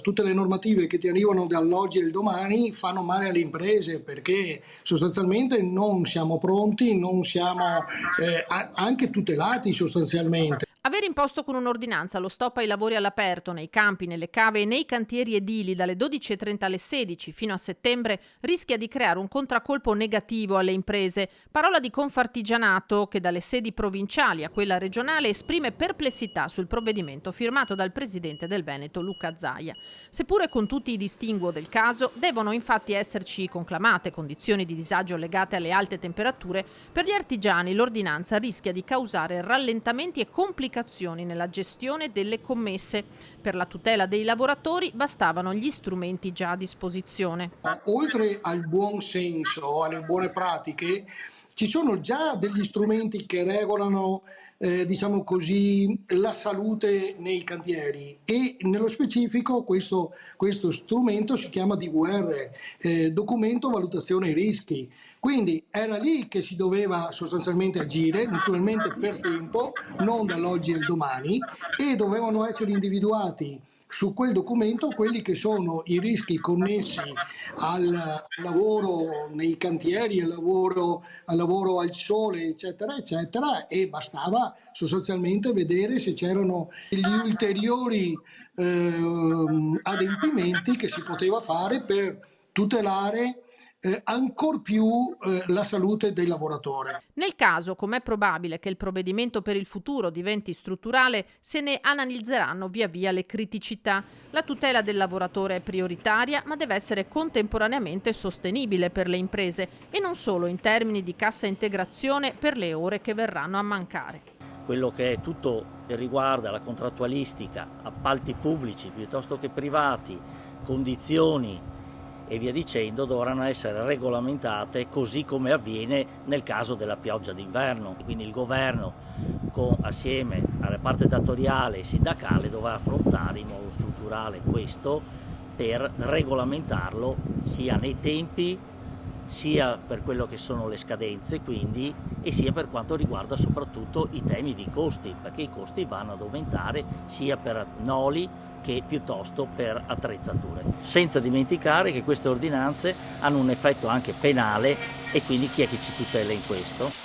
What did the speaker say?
Tutte le normative che ti arrivano dall'oggi e il domani fanno male alle imprese perché sostanzialmente non siamo pronti, non siamo anche tutelati sostanzialmente. Aver imposto con un'ordinanza lo stop ai lavori all'aperto nei campi, nelle cave e nei cantieri edili dalle 12.30 alle 16 fino a settembre rischia di creare un contraccolpo negativo alle imprese. Parola di Confartigianato che dalle sedi provinciali a quella regionale esprime perplessità sul provvedimento firmato dal presidente del Veneto Luca Zaia. Seppure con tutti i distinguo del caso, devono infatti esserci conclamate condizioni di disagio legate alle alte temperature. Per gli artigiani l'ordinanza rischia di causare rallentamenti e complicazioni nella gestione delle commesse. Per la tutela dei lavoratori bastavano gli strumenti già a disposizione. Oltre al buon senso, alle buone pratiche, ci sono già degli strumenti che regolano, diciamo così, la salute nei cantieri e nello specifico questo strumento si chiama DVR, documento valutazione rischi. Quindi era lì che si doveva sostanzialmente agire, naturalmente per tempo, non dall'oggi al domani, e dovevano essere individuati su quel documento quelli che sono i rischi connessi al lavoro nei cantieri, al lavoro al sole, eccetera, eccetera, e bastava sostanzialmente vedere se c'erano degli ulteriori adempimenti che si poteva fare per tutelare ancor più la salute del lavoratore. Nel caso, com'è probabile che il provvedimento per il futuro diventi strutturale, se ne analizzeranno via via le criticità. La tutela del lavoratore è prioritaria, ma deve essere contemporaneamente sostenibile per le imprese e non solo in termini di cassa integrazione per le ore che verranno a mancare. Quello che è tutto che riguarda la contrattualistica, appalti pubblici piuttosto che privati, condizioni e via dicendo dovranno essere regolamentate così come avviene nel caso della pioggia d'inverno. Quindi il governo assieme alla parte datoriale e sindacale dovrà affrontare in modo strutturale questo per regolamentarlo sia nei tempi sia per quello che sono le scadenze quindi e sia per quanto riguarda soprattutto i temi di costi, perché i costi vanno ad aumentare sia per noli che piuttosto per attrezzature. Senza dimenticare che queste ordinanze hanno un effetto anche penale e quindi chi è che ci tutela in questo?